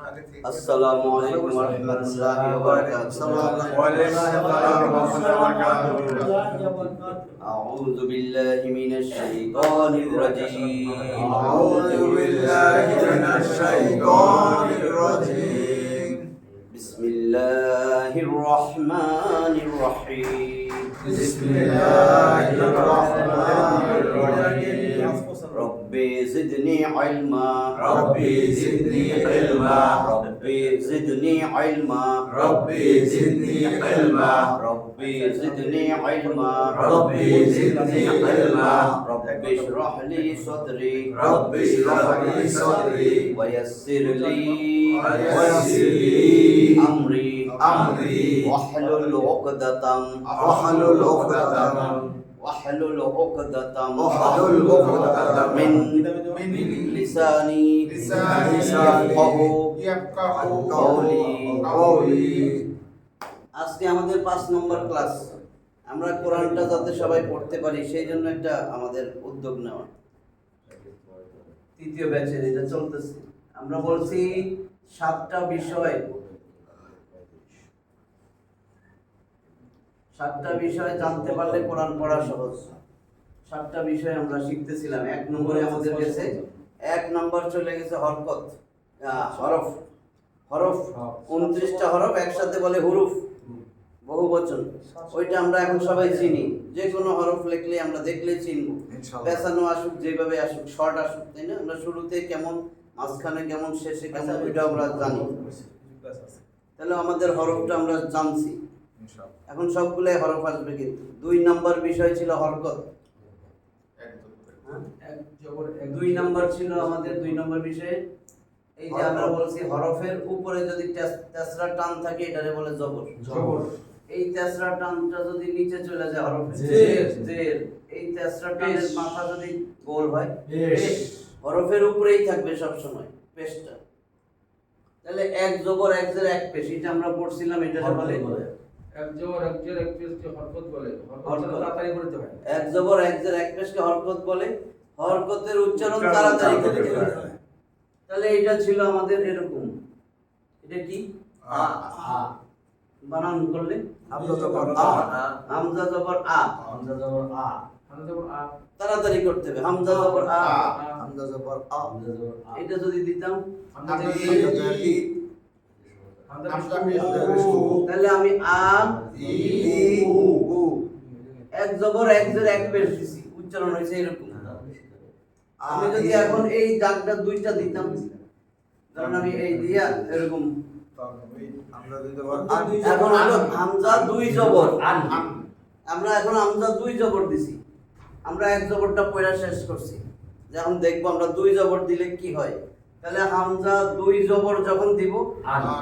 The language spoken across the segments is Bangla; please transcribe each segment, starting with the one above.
আসসালামু আলাইকুম ওয়া রাহমাতুল্লাহি ওয়া বারাকাতুহু। আউযু বিল্লাহি মিনাশ শাইতানির রাজীম। বিসমিল্লাহির রহমানির রহিম। রব্বি জিদনি ইলমা। ربي زدني علما ربي زدني علما. ربي زدني علما ربي زدني علما. ربي زدني علما رب اشرح لي صدري. رب اشرح لي صدري ويسر لي ويسر لي أمري أمري واحلل عقدة واحلل عقدة واحلل عقدة واحلل عقدة من من لساني لساني يفقهوا قولي. আজকে আমাদের 5 নম্বর ক্লাস। আমরা কোরআনটা যাতে সবাই পড়তে পারি সেই জন্য একটা আমাদের উদ্যোগ নেওয়া। তৃতীয় ব্যাচের এটা চলতেছে। আমরা বলছি 7টা বিষয়, 7টা বিষয় জানতে পারলে কোরআন পড়া সহজ। 7টা বিষয় আমরা শিখতেছিলাম। 1 নম্বরে আমাদের গেছে, 1 নম্বর চলে গেছে হরকত, হরফ। হরফ 29টা হরফ একসাথে বলে হুরুফ, বহুবচন। ওইটা আমরা এখন সবাই চিনি। যে কোনো হরফ লিখলে আমরা দেখলেই চিনবো। পেছানো আসুক, যেভাবে আসুক, শর্ট আসুক, তাই না? আমরা শুরুতে কেমন, মাঝখানে কেমন, শেষে কেমন, ওইটা আমরা জানি। তাহলে আমাদের হরফটা আমরা জানছি। এখন সবগুলাই হরফ আসবে। কিন্তু 2 নম্বর বিষয় ছিল হরকত। 2 নম্বর ছিল আমাদের 2 নম্বর বিষয়ে এই যে আমরা বলছি হরফের উপরে যদি তেসরা টান থাকে এটারে বলে জবর। এই তেসরা টানটা যদি নিচে চলে যায় হরফে জের, এই তেসরা টানের মাথা যদি গোল হয় পেশ, হরফের উপরেই থাকবে সব সময় পেশটা। তাহলে এক জবর এক জের এক পেশ, এটা আমরা পড়ছিলাম। এটারে বলে এক জবর এক জের এক পেশকে হরকত বলে। হরকত তাড়াতাড়ি করতে হয়। এক জবর এক জের এক পেশকে হরকত বলে। হরকতের উচ্চারণ তাড়াতাড়ি করতে হয়। তাহলে এটা ছিল আমাদের এরকম। এটা কি বানান করলে হামজা জবর আ হামজা জবর আ, হামজা জবর আ হামজা জবর আ, তাড়াতাড়ি করতে হবে। হামজা জবর আ, হামজা জবর আ এটা যদি দিতাম হামজা জবর ই, হামজা তাহলে আমি আ ই উ, এক জবর এক জের এক পেশ দিছি, উচ্চারণ হয়েছে এরকম। আমি যদি এখন এই দাগটা 2টা দিতাম, কারণ আমি এই দিয়া এরকম, হামজা জবর এখন হলো হামজা 2 জবর আন। আমরা এখন হামজা 2 জবর দিছি। আমরা এক জবরটা পড়া শেষ করছি। যখন দেখবো আমরা 2 জবর দিলে কি হয়। তাহলে হামজা 2 জবর যখন দিব,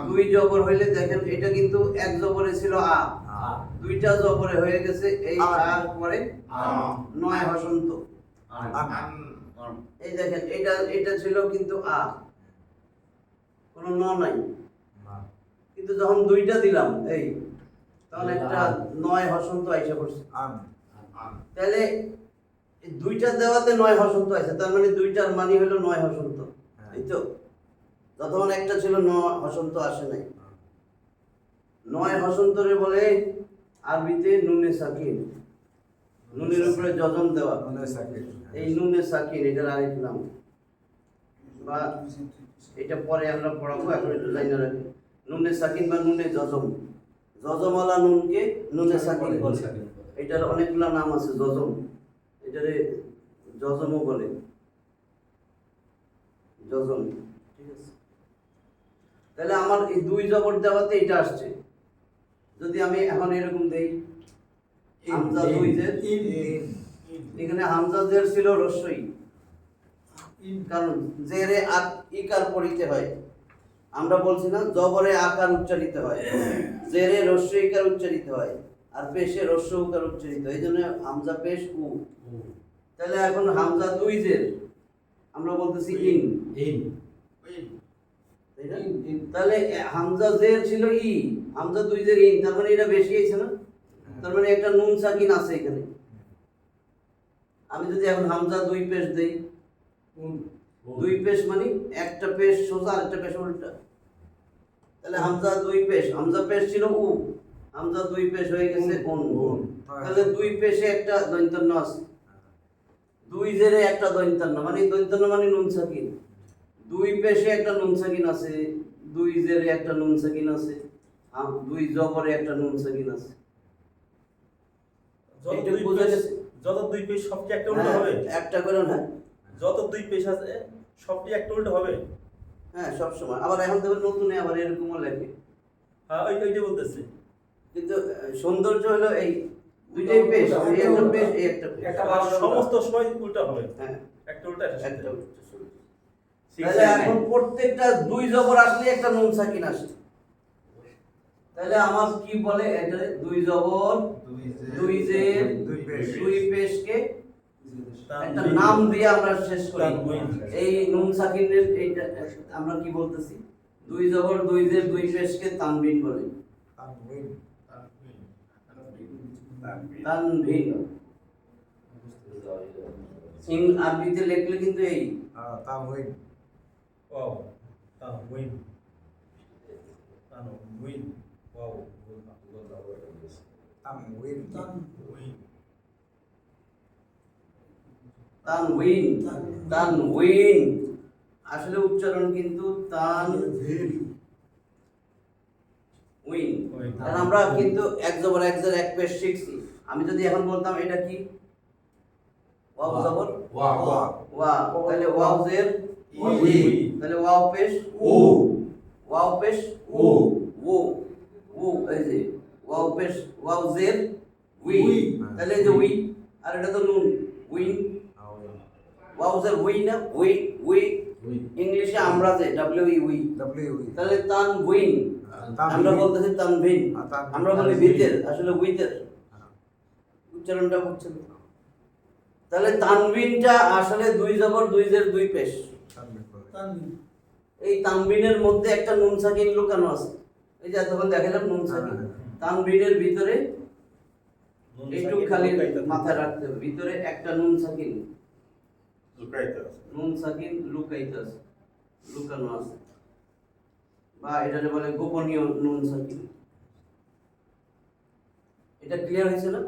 2 জবর হইলে দেখেন এটা কিন্তু এক জবরে ছিল আ, 2টা জবরে হয়ে গেছে এই আর পরে 9 হসন্ত। এই দেখেন এটা ছিল কিন্তু আ, কোনো ন নাই। কিন্তু যখন 2টা দিলাম এই, তখন একটা 9 হসন্ত আইসা পড়ছে। তাহলে 2টা দেওয়াতে 9 হসন্ত আইছে, তার মানে 2টার মানে হলো 9 হসন্ত। এই তো যতক্ষণ একটা ছিল 9 হসন্ত আসে নাই। 9 হসন্তরে বলে আরবিতে নুনে সাকিন। নুনের উপরে যজম দেওয়া, এই নুনে সাকিন, এটার আরেক নাম। বা এটা পরে আমরা পড়াবো, এখন একটু জানা রাখি। নুনে সাকিন বা নুনে যজম, যজমওয়ালা নুনকে নুনে সাকিন বলে। এটার অনেকগুলো নাম আছে। যজম, এটারে যজমও বলে, যজম। ঠিক আছে। তাহলে আমার এই 2 জবর দেওয়াতে এটা আসছে। যদি আমি এখন এরকম দেই হামজা 2 জের, এখানে হামজা জের ছিল রস্যই, কারণ জেরে ইকার পড়িতে হয়। আমরা বলছি না জবরে আকার উচ্চারিত হয়, জেরে রস্য ইকার উচ্চারিত হয়, আর পেশে রস্য উকার উচ্চারিত হয়। এই জন্য হামজা পেশ উ। তাহলে এখন হামজা 2 জের আমরা বলতেছি ইন, তাই না? তাহলে হামজা জের ছিল ই, হামজা 2 জের ইন, তার মানে এটা বেশি হইছে না? তার মানে একটা নুন সাকিন আছে এখানে। আমি যদি এখন হামজা 2 পেশ দেই, 2 পেশ মানে একটা পেশ সোজা আর একটা পেশ উল্টা। তাহলে হামজা দুই পেশ, হামজা পেশ ছিল উ, হামজা দুই পেশ হয়ে গেছে উন। তাহলে দুই পেশে একটা দন্তান্ন আছে, দুই জেরে একটা দন্তান্ন, মানে দন্তান্ন মানে নুন সাকিন। দুই পেশে একটা নুন সাকিন আছে, দুই জেরে একটা নুন সাকিন আছে, দুই জবরে একটা নুন সাকিন আছে। যত এইটুকু দুই বোঝা পেশ, গেছে? যত দুই পেশ সবটি একটা উল্টো হ্যাঁ, হবে। একটা করে না। যত দুই পেশ আছে সবটি একটা উল্টো হবে। হ্যাঁ, সব সময়। আবার এখন দেখবেন নতুনে আবার এরকমও লেখে। হ্যাঁ, ওইটাই বলতেছি। কিন্তু সৌন্দর্য হলো এই দুইটাই পেশ, এই একটা পেশ, এই একটা পেশ। একটা বারো সমস্ত সময় উল্টা হবে। হ্যাঁ, একটা উল্টা একটা একটা সিধা। উল্টো। তাহলে এখন প্রত্যেকটা দুই জবর আসলে একটা নুন সাকিন আসে। তাহলে আমার কি বলে এটা? দুই জবর, দুই জের, দুই পেশকে একটা নাম দিয়ে আমরা শেষ করি। এই নুন সাকিনের এইটা আমরা কি বলতেছি? দুই জবর, দুই জের, দুই পেশকে তানবিন বলে। তানবিন। আরবিতে লিখলে কিন্তু এই তানবিন। ওয়াও, তানবিন। তানবিন। ওয়াও, তানবিন। তানবিন। তানউইন, তানউইন। আসলে উচ্চারণ কিন্তু উইন। কারণ আমরা কিন্তু এক জবর এক জের এক পেশ শিখছি। আমি যদি এখন বলতাম এটা কি? ওয়াও জবর ওয়া। ওয়া, তাহলে ওয়াও জের ই। তাহলে ওয়াও পেশ উ। ওয়াও পেশ উ। ও, ও এই যে ওয়াও পেশ, ওয়াও জের উই, উই। তাহলে এই যে উই, আর এটা তো নুন, উইন। ওয়াও জের উই না, উই, উই। ইংলিশে আমরা যে ডব্লিউ ই উই, তাহলে তানউইন। আমরা বলতেছি তানভিন, আমরা বলি ভিতের, আসলে উইতের। উচ্চারণটা বুঝছেন? তাহলে তানবিনটা আসলে দুই জবর, দুই জের, দুই পেশ। এই তানবিনের মধ্যে একটা নুন সাকিন লুকানো আছে। এই যে এতক্ষণ দেখালাম নুন সাকিন। তানবিনের ভিতরে একটু খালি মাথায় রাখতে হবে, ভিতরে একটা নুন সাকিন, নুন সাকিন লুকাইতে আছে, লুকানো আছে, বা এটাকে বলে গোপনীয় নুন সাকিন। এটা ক্লিয়ার হয়েছে না?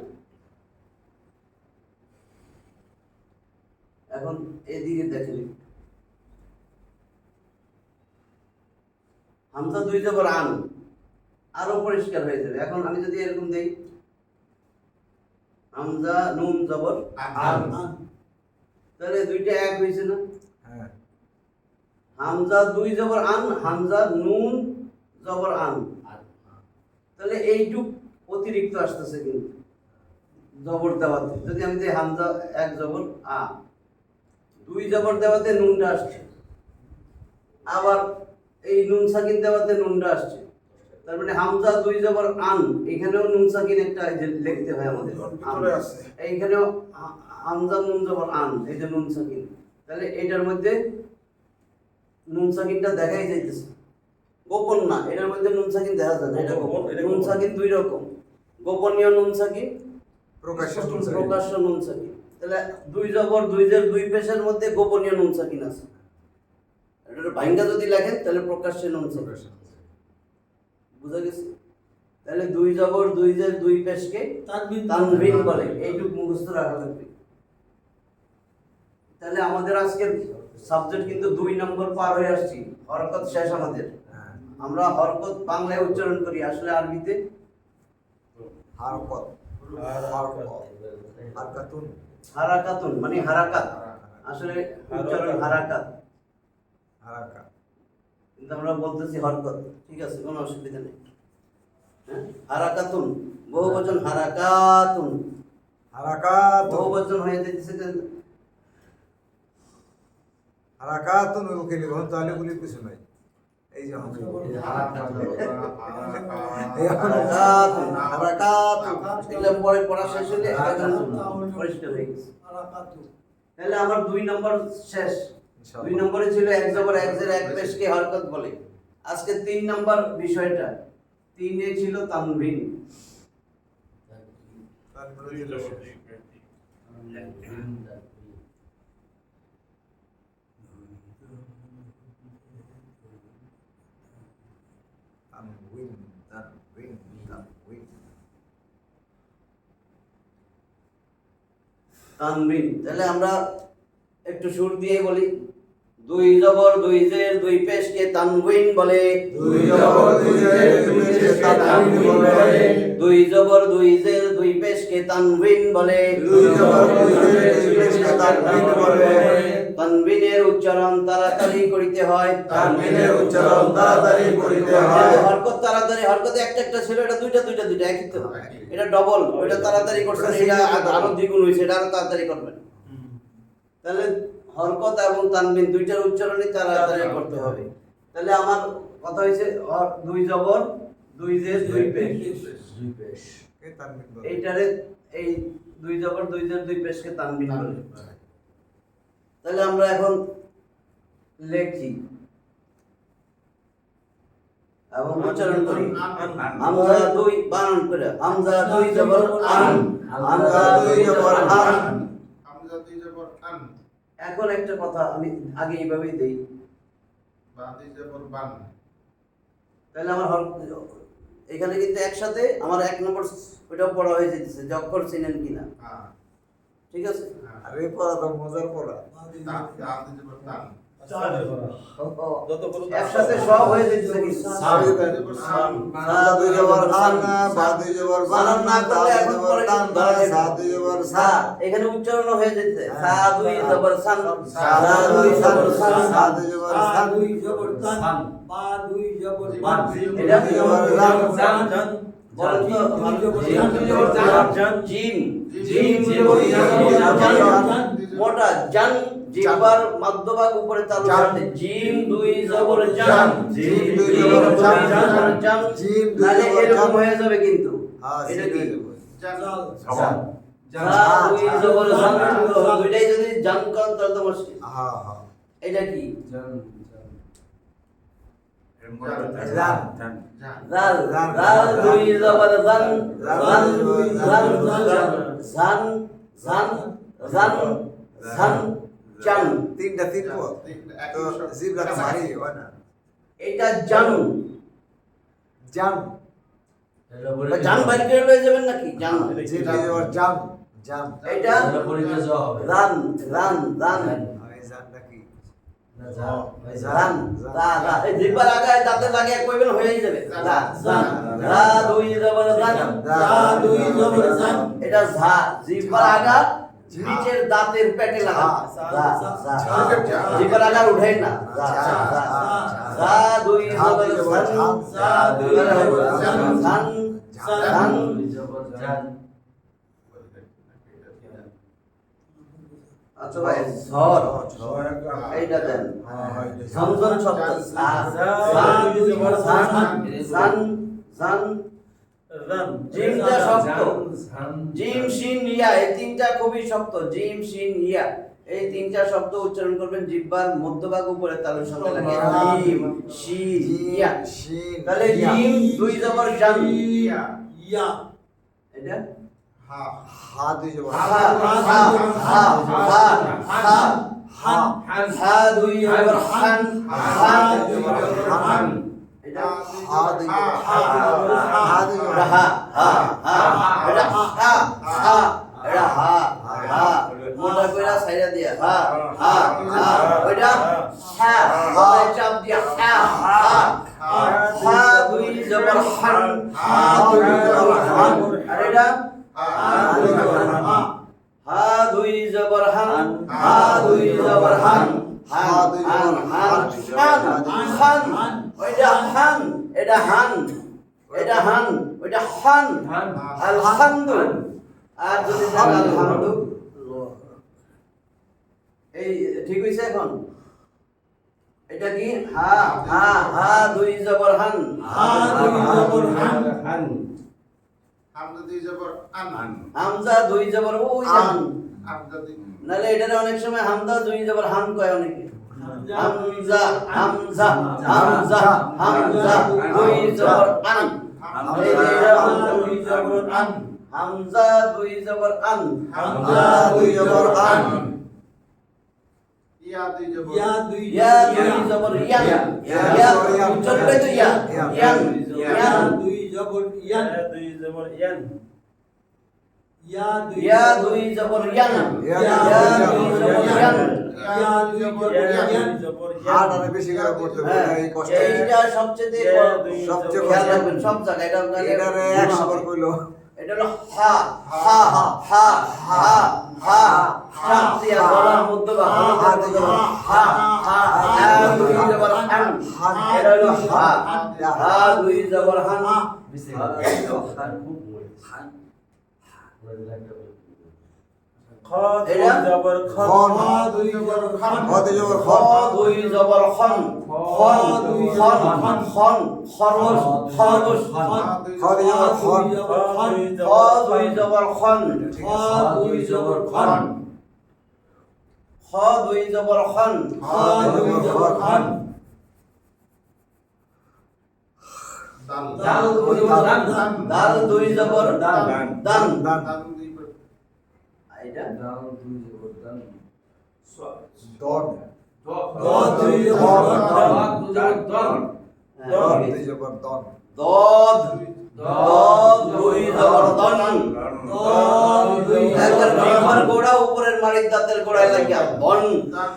এখন এদিকে দেখেন, হামজা দুই জবর আন, আরো পরিষ্কার হয়ে যাবে। এখন আমি যদি এরকম দেই, হামজা নুন জবর আন, তাহলে দুইটা এক হয়েছে না? হামজা দুই জবর আন, হামজা নুন জবর আন, তাহলে এইটুক অতিরিক্ত আসতেছে কিন্তু জবর দেওয়াতে। যদি আমি দেই হামজা এক জবর আ, দুই জবর দেওয়াতে নুনটা আসছে, আবার এই নুন সাকিন দেওয়াতে নুনটা আসছে। তার মানে হামজা দুই জবর আন, এখানেও নুন সাকিন একটা লিখতে হয় আমাদের, এইখানেও হামজা নুন জবর আন, এই যে নুন সাকিন। তাহলে এটার মধ্যে নুন সাকিনটা দেখাই যাইতেছে, গোপন না, এটার মধ্যে নুন সাকিন দেখা যায় না, এটা গোপন। নুন সাকিন দুই রকম, গোপনীয় নুন সাকিন, প্রকাশ্য নুন সাকিন। তাহলে দুই জবর, দুই জের, দুই পেশের মধ্যে গোপনীয় নুন সাকিন আছে। এটা ভাঙ্গা যদি লেখেন তাহলে প্রকাশ্যে নুন সাকিন। বুঝা গেছে? তাহলে দুই জবর, দুই জের, দুই পেশকে তানবিন বলে। এইটুকু মুখস্থ রাখা লাগবে। তাহলে আমাদের আজকের সাবজেক্ট কিন্তু 2 নম্বর পার হয়ে আসছি, হরকত শেষ আমাদের। আমরা হরকত বাংলায় উচ্চারণ করি, আসলে আরবিতে হারাকাতুন, মানে হারাকাত, আসলে উচ্চারণ হারাকাত, কিন্তু আমরা বলতেছি হরকত। ঠিক আছে, কোনো অসুবিধা নেই। হ্যাঁ, হারাকাতুন বহুবচন, হারাকাতুন বহুবচন হয়ে যাইতেছে। হারাকাতুন ওখানে ঘন তাহলে বলি কিছু নাই। এই যে এগুলো পরে পড়া শেষ হলে পরিষ্কার হয়ে গেছে। তাহলে আমার 2 নম্বর শেষ। 2 নম্বরে ছিল এক জবর এক জের এক পেশকে হরকত বলে। আজকে 3 নম্বর বিষয়টা, 3 এ ছিল তানবিন। তানউইন তানউইন তানউইন তানবিন। তাহলে আমরা একটু সুর দিয়ে বলি, দুই জবর দুই জের দুই পেশকে তানবিন বলে, দুই জবর দুই জের দুই পেশকে তানউইন বলে, দুই জবর দুই জের দুই পেশকে তানবিন বলে, দুই জবর দুই জের দুই পেশকে তানউইন বলে। তানবিনের উচ্চারণ তাড়াতাড়ি করিতে হয়, তানবিনের উচ্চারণ তাড়াতাড়ি করিতে হয়। হরকত তাড়াতাড়ি, হরকত একটা একটা ছিল, এটা দুইটা দুইটা দুইটা একই তো, এটা ডবল, ওইটা তাড়াতাড়ি করছেন, এটা আরো দ্বিগুণ হয়েছে, এটা আরো তাড়াতাড়ি করবেন। তাহলে হরকত এবং তানবিন দুইটার উচ্চারণই তাড়াতাড়ি করতে হবে। তাহলে আমার কথা হয়েছে দুই জবর দুই জের দুই পেশ, কে তানউইন বলে। এইটারে এই দুই জবর দুই জের দুই পেশকে তানবিন বলে। তাহলে আমরা এখন লেখি এবং উচ্চারণ করি, হামজা দুই বানান করে, হামজা দুই জবর আন, হামজা দুই জবর আন। হামজা দুই জবর আন, এখন একটা কথা আমি আগে এইভাবেই দেই, বা দুই জবর বান। তাহলে আমার এখানে কিন্তু একসাথে আমার এক নম্বর ওইটাও পড়া হয়ে যেতেছে যে অক্ষর চিনেন কিনা, হ্যাঁ, ঠিক আছে? আর এই পড়া তো মজার পড়া। তান, তান দুই জবর তান। একসাথে সব হয়ে যেতেছে কিন্তু। হামজা দুই জবর আন, বা দুই জবর বানান, না তা করলে দুই এখন জবর পরে তান, কিন্তু ধরা যাবে। সা দুই জবর সা সা, এখানে উচ্চারণ হয়ে যেতেছে, সা দুই জবর সান, সা সা দুই জবর সান, সা দুই জবর সান, দুই জবর তান, বা দুই জবর বান, এটা দুই জবর রান, বলেন তো, জিম দুই জবর জান, জিম জিম জিম জবর জান, মোটা জান, জিহ্বার মধ্যভাগ উপরে তালু সাথে, জিম দুই জবর জান, জিম দুই জবর জান, জান, জিম দুই নালে জবর এরকম জান। হয়ে যাবে কিন্তু। হ্যাঁ, এটা সেটাই কি? দেবো। জান, জা দুই জবর জান, দুইটাই যদি জান করেন তাহলে তো মুশকিল। হ্যাঁ, হ্যাঁ। এটা কি? জান, জান, জাল, জান, জাল দুই জবর জান, জান, জান, জান, জান, জান, জান, জান। তিনটা তিন পদ। তো জিবরা তো ভারী হয় না। এটা জান, জাম, বা জান বাইর করে লয়ে যাবেন নাকি? জান। জিম দুই জবর জাম, জাম। এটা রান, রান, রান, এই জামটা কি? রান, রা, রা। এই জিহ্বার আগে দাঁতে লাগিয়ে কইবেন হয়েই যাবে। রা, জান, রা দুই জবর জান, যা দুই জবর জান, এটা ঝা, জিহ্বার আগা নিচের দাঁতের পেটে লাগা। রা, রা। জিহ্বার আগা উঠাই না। রা, রা। রা দুই জবর জান, যা দুই জবর জান, জান, জান। আচ্ছা ভাই, ঝড়, এইটা দেন। ঝমঝম শব্দ, সা, সান, সান, সান, সান। জিমটা শক্ত, জিম শিন ইয়া, এই তিনটা খুবই শক্ত। জিম শিন ইয়া, এই তিনটা শব্দ উচ্চারণ করবেন জিহ্বার মধ্যভাগ উপরে তালুর সঙ্গে লাগিয়ে। জিম শিন ইয়া, শিন, তাহলে ইয়া। জিম দুই জবর জান, ইয়া, ইয়া, এটা হা, হা দুই জবর হা, হা, হা, হা, হা, হা, হান, হা দুই জবর হান, হান, হান। এটা হা দুই জবর হা, হা দুই জবর এটা হা, হা, হা, এটা হা, হা, এটা হা, হা, মোটা কইরা ছাইরা দিয়া, হা, হা, হা, ওইটা হা, গলায় চাপ দিয়া, হা, হা, হা দুই জবর হান, হা দুই জবর হান, আর এটা হা দুই জবর হান, হা দুই জবর হান, হান, হান, হান, হান, হান, ওইটা হান, এটা হান, এটা হান, ওইটা হান, আলহামদু। আর যদি দেন আলহামদু, এই ঠিক হইছে এখন? এটা কি? হা, হা, হা দুই জবর হান, হা দুই জবর হান, হামজা দুই জবর আন, হামজা দুই জবর ওই যে হান। হামজা দুই নালে এটারে অনেক সময় হামজা দুই জবর হান কয় অনেকে। হামজা, হামজা, হামজা, হামজা দুই জবর আন, এই যে এটা দুই জবর আন, হামজা দুই জবর আন, হামজা দুই জবর আন, ইয়া দুই জবর ইয়া দুই ইয়া দুই জবর ইয়ান ইয়া চলবে তো ইয়া ইয়ান ইয়ান দুই জবর ইয়ান দুই জবর ইয়ান ইয়া দুই জবর ইয়ান ইয়া দুই জবর ইয়ান ইয়া দুই জবর ইয়ান জবর হাত আরে বেশি করে পড়তে হ্যাঁ, হবে এই কষ্ট এইটা সবচেয়ে সবচেয়ে খেয়াল কষ্ট। রাখবেন সব জায়গায় এটা এটারে 100 বার কইলো এটা হলো হা হা হা হা হা শান্তিয়া গলার মধ্যে বা হা হা হা দুই জবর হান এটা হলো হা হা দুই জবর হান খ দুই জবর খ খন দুই জবর খান হতে জবর খ খন দুই জবর খন খন খন খন খরচ খরচ হতে জবর খন খ দুই জবর খন দুই জবর খান খ দুই জবর খন দুই জবর খান দাল দাল দুই জবর দান দাল দুই জবর দান দান দান দাল দুই জবর এটা দন দ দুই জবর দন দুই জবর দন দদ দদ দুই জবর দন একবার আমার গোড়া উপরের মাড়ির দাঁতের গোড়ায় লাগিয়া দন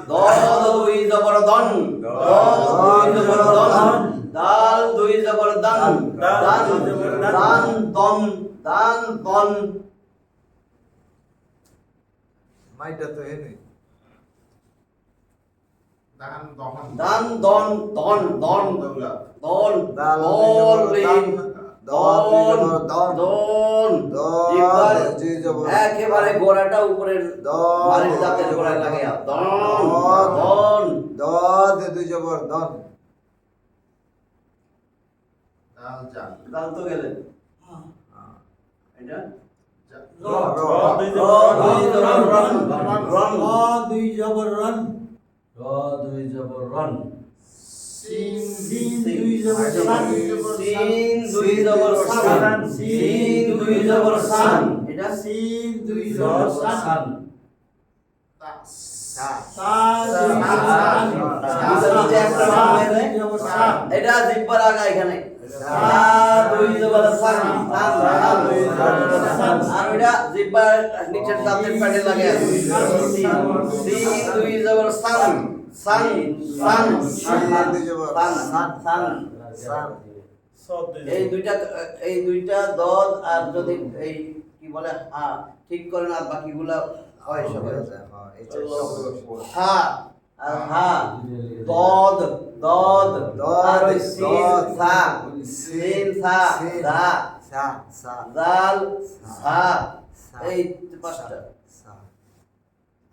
দদ দুই জবর দন দদ দুই জবর দন দাল দুই জবর দান দান দান দন দান দন মাইটা তো হেনে দান দহন দান দন দন দন দৌলা দন দাল দন লিন দন দন দন দন দন জি জবর একেবারে গোড়াটা উপরের মাড়ির দাঁতের গোড়ায় লাগিয়া দন দন দদ দুই জবর দন দাল জাল দাল তো গেলে এটা র দুই র দুই জবর রন রন দুই জবর রন সিন সিন দুই জবর সান সিন দুই জবর সান সিন দুই জবর সান এটা সিন দুই জবর সান তা তা দুই জবর সান এটা জিব্বার আগা এখানে দুই জবর সান আর এটা জিব্বার নিচের দাঁতের পেটে লাগে সিন দুই জবর সান সান সান সান দুই জবর সান সান সান সদ দুই এই দুইটা দল আর যদি এই কি বলে ঠিক করেন আর বাকিগুলা হয় সব হ্যাঁ এটা সব হা আর হা দদ দদ আর ওই সিন সা সিন সা দা সা সা দাল সা এই পাঁচটা সা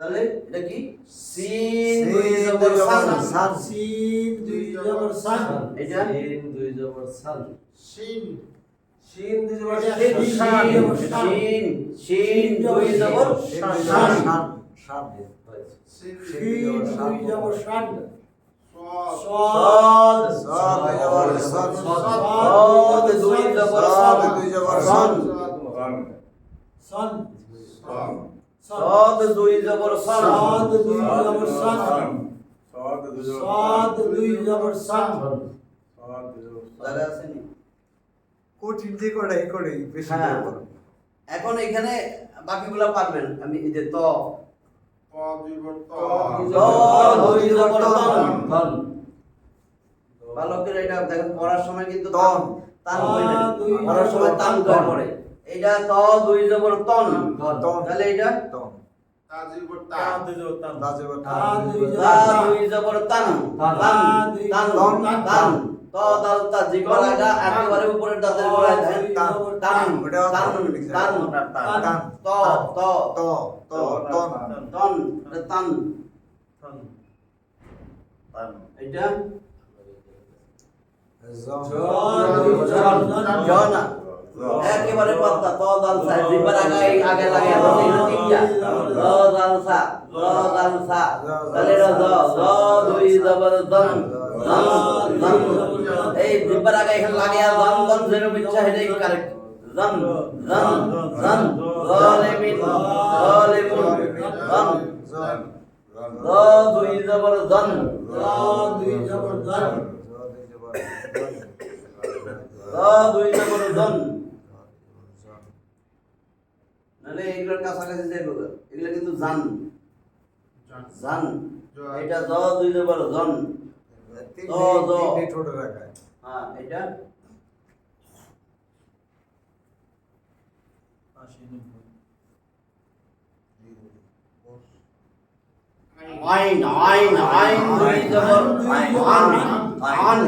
তাহলে এটা কি সিন দুই জবর সান সান সিন দুই জবর সান এটা সিন শিন শিন দুই জবর শান শান সিন সিন দুই জবর সান সদ সদ সদ দুই জবর সদ সদ দুই জবর সদ সদ দুই জবর সদ সন সদ দুই জবর সদ সদ দুই জবর সান সদ দুই জবর সান জায়গা আছে নি কঠিন যে করে এই করে বেশি হ্যাঁ। করে এখন এখানে বাকিগুলা পারবেন আমি এই যে ত ত দুই জবর ত দ দুই জবর তন ভালো করে এটা দেখেন পড়ার সময় কিন্তু তন। তান কইবেন দুই পড়ার সময় তান জবর তন। পড়ে এটা ত দুই জবর তন তন। তাহলে এটা তন তা জবর তা তান দুই জবর তান দা জবর তা তান দুই তা জবর দুই জবর তান তান তান তান। তান ত দাল তা জিব্বার আগা একেবারে উপরের দাঁতের গোড়ায় দেন তান। তান ওটা তান লিখছে। তান তান। ত ত ত ত তন তন এটা তান তান তান এটা জ জনা একেবারে পাতলা ত দাল সা জিব্বার আগা এই আগে লাগে এই তিনটা দ দাল সা দ দাল সা তাহলে এটা দ দ দুই জবর দন দন দন এই জিব্বার আগা এখানে লাগে আর দন দন যেরকম ইচ্ছা এটাই কারেক্ট দন দন দন জালিমিন জালিমুন দন জন দ দুই জবর জন দ দুই জবর জন দ দুই জবর জন নালে এগুলোর কাছাকাছি যাইবো গা। এগুলো কিন্তু জান জান এটা দ দুই জবর জন তিনটে ঠোঁট রাখা হ্যাঁ এটা 80 আইন আইন আইন দুই জবর আন আন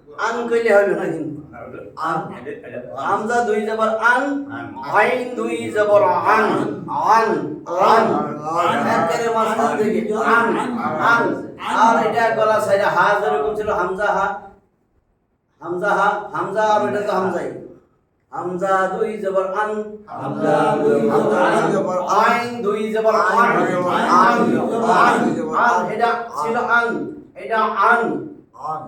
আন কইলে হবে না কিন্তু হামজা দুই জবর আন আইন দুই জবর আন আন আন একের মাঝখান থেকে আন আন আর এটা গলা সাইডে হা যেরকম ছিল হামজা হা হামজা হা হামজা আর এটা তো হামজাই হামজা দুই জবর আন হামজা দুই জবর আন আইন দুই জবর আন আন আন আন এটা ছিল আন এটা আন আন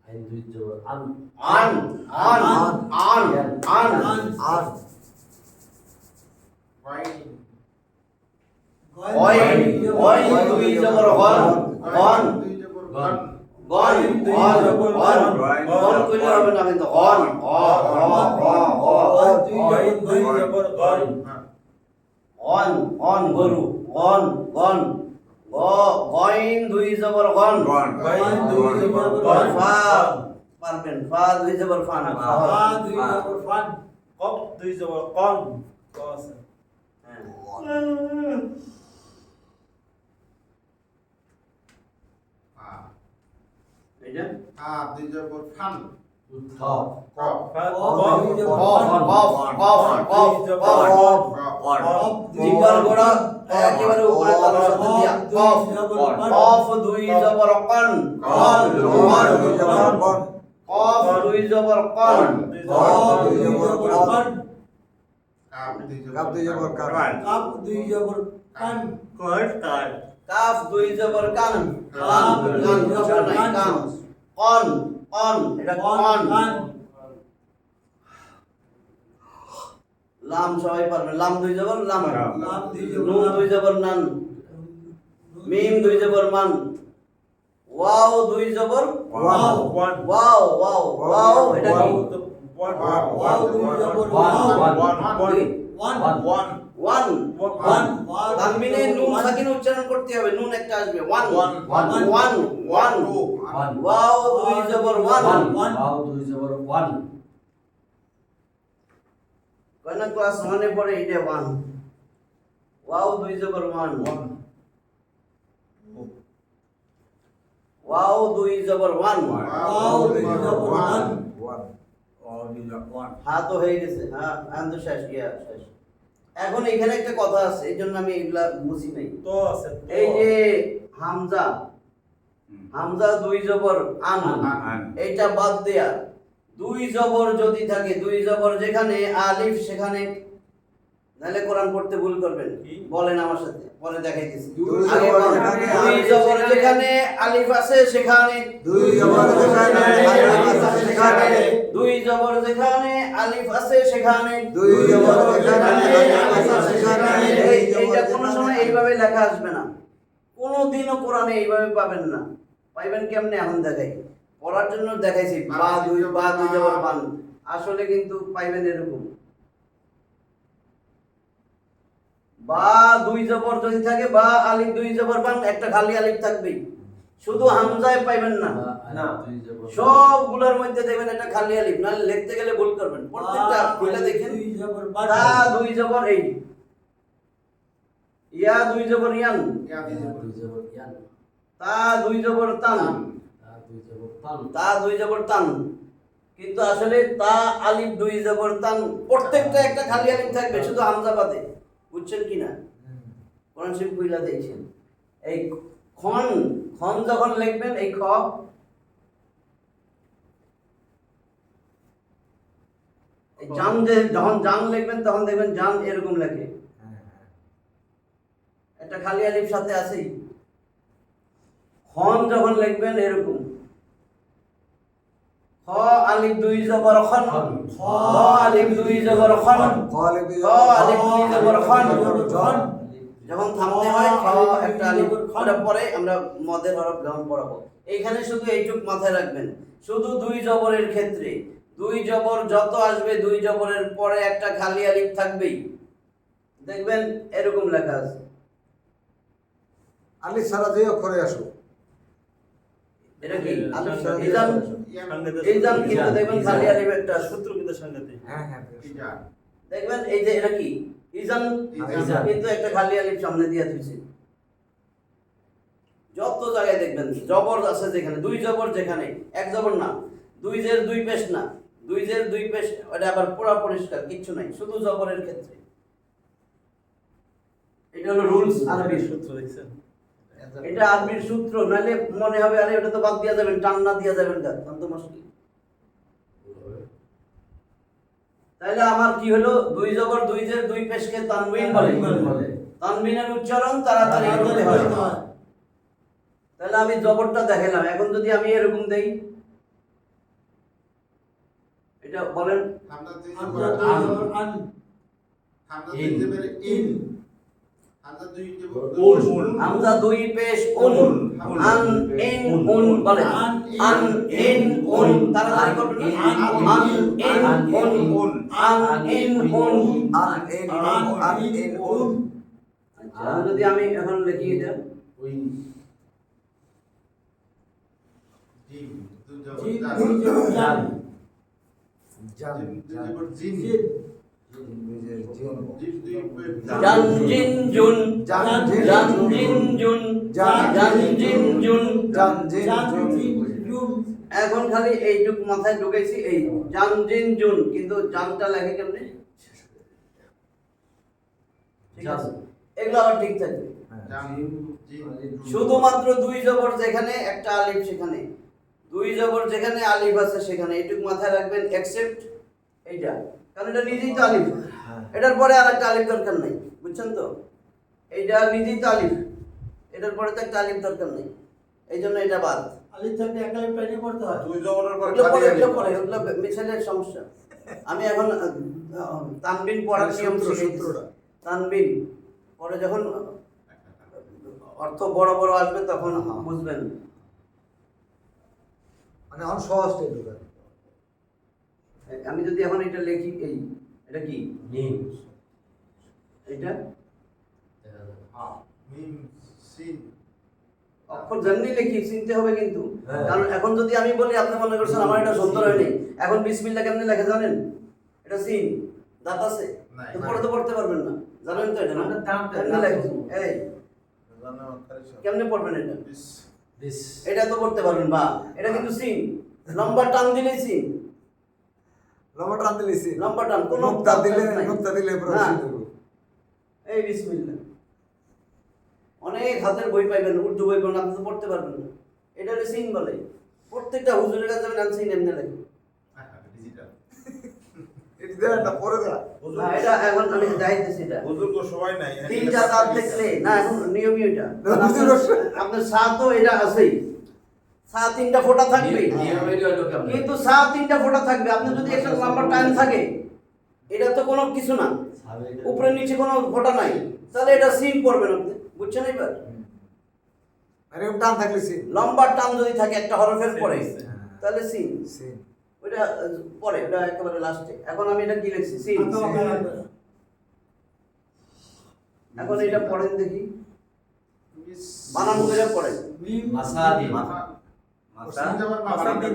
আইন দুই জবর আন আন আন আন আন আন ওয়াই ওই ওই দুই জবর গন গন দুই জবর গন গন গন গন গন কইলে হবে না কিন্তু গন দুই জবর গন গন গন গরু গন গন গ গইন দুই জবর গন গন দুই জবর গন ফা পারবেন ফা দুই জবর ফান ফা দুই জবর ফান কফ দুই জবর কন কস এটা হা দুই জবর ফান থ কফ দুই জবর কফ কফ কফ কফ কফ জিব্বার গোড়া একেবারে উপরে তালুর সাথে দিয়া কফ কফ দুই জবর কন কন কন দুই জবর বন কফ দুই জবর কন দুই জবর ফান কাপ দুই জবর কাপ দুই জবর কাপ কাপ দুই জবর কান কট কাট কাফ দুই জবর কান কাফ দুই জবর কান। কান কন কন এটা কন কান লাম সবাই পারবে লাম দুই জবর লাম লাম দুই জবর নুন দুই জবর নান মিম দুই জবর মান ওয়াও দুই জবর ওয়াও ওয়ান ওয়াও ওয়াও ওয়াও এটা কি ওয়ান ওয়াও দুই জবর ওয়ান ওয়াও ওয়ান ওয়ান ওয়ান ওয়ান ওয়ান তানবিনে নুন সাকিন উচ্চারণ করতে হবে নুন একটা আসবে ওয়ান ওয়ান ওয়ান ওয়ান ওয়ান ওয়ান ওয়াও দুই জবর ওয়ান ওয়ান ওয়াও দুই জবর ওয়ান কোন ক্লাস 1 এ পড়ে এটা ওয়ান ওয়াও দুই জবর ওয়ান ওয়াও দুই জবর ওয়ান ওয়াও দুই জবর ওয়ান ওয়ান হ্যাঁ তো হয়ে গেছে হ্যাঁ আনন্দ শেষ গিয়া শেষ এখন এখানে একটা কথা আছে এই জন্য আমি এগুলা বুঝি নাই তো আছে এই যে হামজা হামজা দুই জবর আন এইটা বাদ দেয়া দুই জবর যদি থাকে দুই জবর যেখানে আলিফ সেখানে নালে কোরআন পড়তে ভুল করবেন বলেন আমার সাথে পরে দেখাইতেছি দুই আগে জবর বলেন। যেখানে দুই আলিফ জবর সেখানে- যেখানে আলিফ আছে সেখানে দুই জবর যেখানে আলিফ আছে সেখানে দুই জবর যেখানে আলিফ আছে সেখানে দুই জবর যেখানে আলিফ আছে সেখানে এইটা কোনো সময় এইভাবে লেখা আসবে না কোনোদিনও কোরআনে এইভাবে পাবেন না পাইবেন কেমনে এখন দেখাই পড়ার জন্য দেখাইছি বা দুই জবর বান আসলে কিন্তু পাইবেন এরকম বা দুই জবর যদি থাকে বা আলিফ দুই জবর বান একটা খালি আলিফ থাকবেই শুধু হামজায় পাইবেন না না দুই জবর সবগুলোর মধ্যে দেখবেন একটা খালি আলিফ না লিখতে গেলে ভুল করবেন প্রত্যেকটা খুলে দেখেন দুই জবর বান তা দুই জবর এই ইয়া দুই জবর ইয়ান ইয়া দুই জবর দুই জবর ইয়ান তা দুই জবর তান দুই জবর তান তা দুই জবর তান কিন্তু আসলে তা আলিফ দুই জবর তান প্রত্যেকটা একটা খালি আলিফ থাকবে শুধু হামজা বাদে বুঝছেন কি না কোরআন শরীফ কইলা দেখছেন এই খন খন যখন লিখবেন এই খ এই জান যে যখন জান লিখবেন তখন দেখবেন জান এরকম লেখে একটা খালি আলিফ সাথে আছেই খন যখন লিখবেন এরকম খ আলিফ দুই জবর খন খ আলিফ দুই জবর খন খালিক দুই খ আলিফ দুই জবর খন জন যখন থামতে হয় খাওয়া একটা আলিফ, ওটা পরে আমরা মদের হরফ যখন পড়াবো। এইখানে শুধু এইটুক মাথায় রাখবেন, শুধু দুই জবরের ক্ষেত্রে দুই জবর যত আসবে দুই জবরের পরে একটা খালি আলিফ থাকবেই। দেখবেন এরকম লেখা আছে আলিফ ছাড়া যে অক্ষরে আসো, এটা কি আলিফ ছাড়া যে ইজান, অক্ষরে আসো। ইজান কিন্তু দেখবেন খালি আলিফ একটা সূত্র কিন্তু সাংঘাতিক। হ্যাঁ হ্যাঁ ইজান দেখবেন এই যে এটা কি ইজান, ইজান। কিন্তু একটা খালি আলিফ সামনে দিয়ে দিয়েছে। যত জায়গায় দেখবেন জবর আছে যেখানে দুই জবর, যেখানে এক জবর না, দুই জের দুই পেশ না, দুই জের দুই পেশ, এটা আবার পুরা পরিষ্কার কিচ্ছু নাই, শুধু জবরের ক্ষেত্রে। এটা হলো রুলস আরবির সূত্র দেখছেন? এটা আরবির সূত্র, নাহলে মনে হবে আরে ওটা তো বাদ দিয়া যাবেন, টান না দিয়া যাবেন, তো মুশকিল। তাহলে আমার কি হলো, দুই জবর দুই জের দুই পেশকে তানবিন বলে। তানবিনের উচ্চারণ তাড়াতাড়ি করতে হয়। তাহলে আমি জবরটা দেখালাম, এখন যদি আমি এরকম দেই, এটা বলেন হামজা দুই হামজা জবর দুই জবর আন, হামজা দুই জবর ইন, হামজা দুই জবর উন। হামজা দুই পেশ উন, আন ইন উন বলেন, আন ইন উন, তাড়াতাড়ি করবেন, আন ইন উন, আন ইন উন। আন ইন আন ইন উন। আচ্ছা, যদি আমি এখন লিখি এটা ওই জিম দুই জবর জিম জান, দুই জবর জান, জান জিম দুই জবর জিন, জিন, জিম দুই জান জিন জুন, জান জান জিন জুন, জান জিন জুন। জান জিন জান জুন। জিন জুন, এখন খালি এইটুক মাথায় ঢুকেছি, এই জান জিন জুন, কিন্তু জানটা লেখে কেমনে, ঠিক আছে, এগুলো আবার ঠিক থাকবে। জান জিন শুধুমাত্র দুই জবর যেখানে একটা আলিফ সেখানে, দুই জবর যেখানে আলিফ আছে সেখানে এইটুক মাথায় রাখবেন, এক্সেপ্ট এইটা, কারণ এটা নিজেই তো আলিফ, এটার পরে আর একটা আলিফ দরকার নাই, বুঝছেন তো, এইটা নিজেই তো আলিফ, এটার পরে তো একটা আলিফ দরকার নেই, এই জন্য এটা বাদ। আলিফ থাকতে এক আলিফ টাইনে পড়তে হয়। দুই জবরের পর ওগুলো খালি পরে, আলিফ। ওগুলো পরে, ওগুলো মিসালের সমস্যা। আমি এখন তানবিন পড়ার নিয়ম সূত্র, শিখেছি। সূত্রটা। তানবিন পরে যখন অর্থ বড় বড় আসবে তখন বুঝবেন। মানে অন সহজ টেবিল। আমি যদি এখন এটা লিখি, এই এটা কি, মিম এটা হা মিম সিন অক্ষর যেমনি লিখি চিনতে হবে কিন্তু, হ্যাঁ। কারণ এখন যদি আমি বলি আপনি মনে করছেন আমার এটা সুন্দর হয়নি, এখন বিসমিল্লাহ কেমনে লেখা জানেন, এটা সিন, দাঁত আছে, নাই। তো পড়ে তো পড়তে পারবেন না, জানেন তো এটা না, আমাদের দাঁত- কেমনে লেখা, এই কেমনে পড়বেন এটা, বিস দিস এটা তো পড়তে পারবেন, বা এটা কিন্তু সিন, লম্বা টান দিলেই সিন, লম্বা টান দিলে সিন। লম্বা টান, কোনো নুক্তা দিলে নাই। নুক্তা দিলে পুরো না। সিন হইব। এই বিসমিল্লাহ, অনেক হাতের বই পাইবেন, উর্দু বই পাবেন, আপনি তো পড়তে পারবেন না, এটা হলো সিন বলে। প্রত্যেকটা হুজুরের কাছে যাবেন, সিন এমনি লাগে। ডিজিটাল এটা দেন না পরে দেন। না, এটা এখন আমি দেখাইতেছি, এটা হুজুর তো সবাই নাই। তিনটা দাঁত দেখলে না, এখন নিয়মই এটা, না, বুঝতে পারছি। আপনার সা তো এটা আছেই, সা তিনটা ফোঁটা থাকবে, কিন্তু সা তিনটা ফোঁটা থাকবে, আপনার যদি একটা লম্বা টাইম থাকে, এটা তো কোনো কিছু না, উপরে নিচে কোনো ফোঁটা নাই, তাহলে এটা সিন পড়বেন আপনি, বুঝছেন এবার। মানে এরকম টান থাকলে সিন। লম্বা টান যদি থাকে একটা হরফের পরে, হ্যাঁ। তাহলে সিন, সিন। ওইটা পরে, ওটা একেবারে লাস্টে। এখন আমি এটা কি লিখছি, সিন। আঁকা বাঁকা লাগবে না। এখন এটা পড়েন দেখি, মিস বানান করে পড়েন। মিম মাসাদি মাথা সিন জবর মাথা পড়েন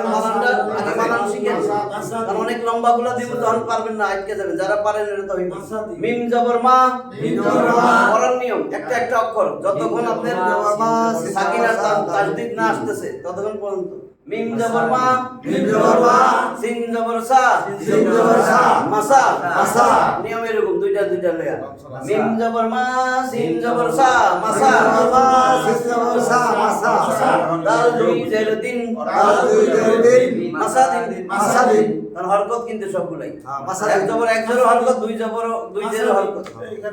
বানানটা, আগে বানান শিখেন, মাসা কারণ অনেক লম্বা গুলা দিব তখন পারবেন না, আটকে যাবেন, যারা পারেন এটা তো হইবে। মাসাদি। মিম জবর মা, মিম জবর মা। পড়ার নিয়ম একটা একটা অক্ষর, যতক্ষণ আপনার জবর মা, সাকিনা তাজদিদ না আসতেছে ততক্ষণ পর্যন্ত। মিম জবর মা, মিম জবর মা, সিন জবর সা, সিন জবর সা, মাসা, মাসা। নিয়ম এরকম দুইটা দুইটা লয়া। মিম জবর মা, সিন জবর সা, মাসা, মা, সিন জবর সা, মাসা। দাল দুই জের দিন, দাল দুই জের দিন, মাসা দিন, মাসা দিন। কারণ হরকত কিন্তু সবগুলাই, হ্যাঁ, মাসা এক দিন। জবর এক জোর হরকত, দুই জবর দুই জের হরকত,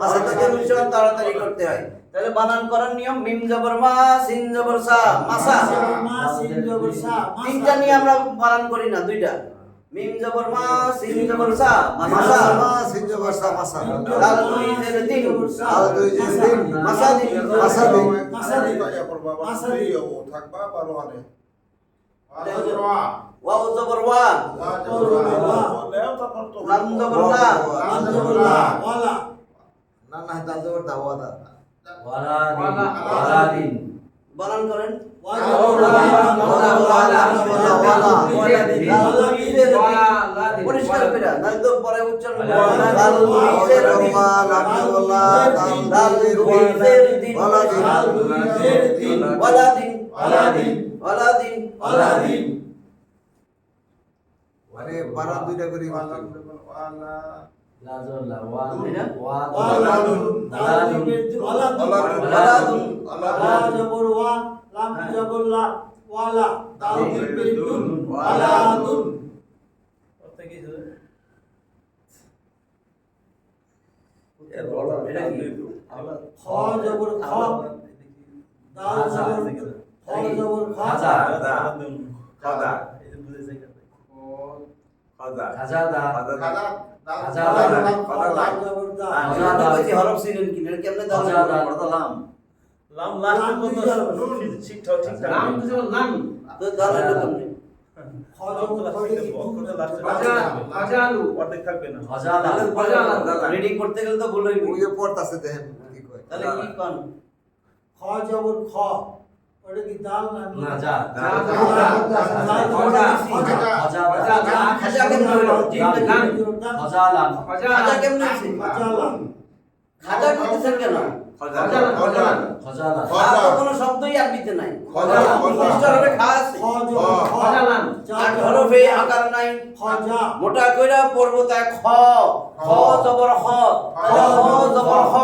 মাসা থেকে উচ্চারণ তাড়াতাড়ি করতে হয়। তাহলে বানান করার নিয়ম, মিম জবর মা, সিন জবর সা, মাসা। মা সিন জবর সা, মাসা। তিনটা নিয়ে আমরা বানান করি না, দুইটা। মিম জবর মা সিন জবর সা মাসা মাসা মা সিন জবর সা মাসা দাল দুই জের দিন দাল দুই জের দিন মাসা দিন মাসা দিন থাকবা বারো আনে ওয়া ওয়াও জবর ওয়া লাম জবর লা ওয়ালা না না দাল জবর দা ওয়া দা ওয়ালাদিন বানান করেন পরিষ্কার করে না তো পরে উচ্চারণ দাল দুই জের দিন দাল দুই জের দিন ওয়ালাদিন ওয়ালাদিন মানে বারা দুইটা করে লাজলা ওয়াল এটা? ওয়ালাদুন ওয়ালাদুন ওয়া জবর ওয়া লাম জবর লা ওয়ালা দাল পেশ দুন ওয়ালাদুন এটা কি খ জবর খ দাল জবর খ জবর খ খাজা খাজা খাজাদা দাল জবর দা আমরা কইছি হরফ সিনেন কি এটা কেমনে দাও লাম লাস্ট পর্যন্ত ঠিক ঠিক নাম কিছু নাম তো দাও এটা কেমনে খ জবর খ খাজা খাজালু অর্ধেক থাকবে না খাজাদা রিডিং করতে গেলে তো ভুল হইবে ওই পড়তাছে দেখেন কি কয় তাহলে কি কোন খ জবর খ ওটা কি দাল না না যা খাজা কেমনে হইলো জিন খাজালান খাজা কেমনে হইছে খাজা কইতেছেন কেন খাজালান খা তো কোনো শব্দই আরবিতে নাই মিস্টার হবে খা আছে খ জবর খ খাজালান আট হরফে আকার নাই খ যা মোটা কইরা পড়ব তাই খ খ জবর খ খ জবর খ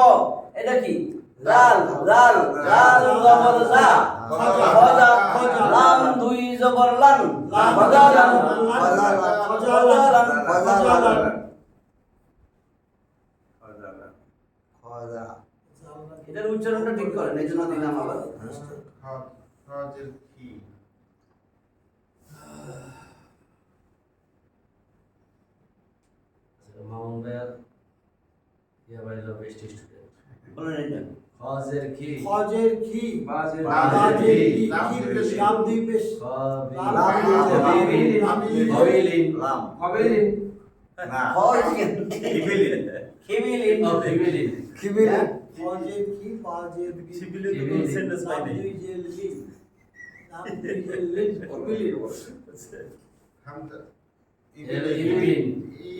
এটা কি লাল লাল লাল জবর জা খজা লাম দুই জবর লান খজালান খজালান খাজা এটার উচ্চারণটা ঠিক করেন এই জন্য দিলাম আবার খাজের কি মামুন ভাইয়ার ইয়া বাইলো বেস্ট স্টুডেন্ট বলেন এটা খাজের কি খজের খি বাজে বাজের কি লাম দুই পেশ। লাম দুই পেশ খাবিলিন কবেলিন খ খিবিলিন খাবিলিন খিবিল খজের কি বাজের কি সিভিলে তো কোনো সেন্টেন্স পাই লাম নাই দুই জেল লি লাম দুই জেল লি কবিলি হামজা ইবিলিন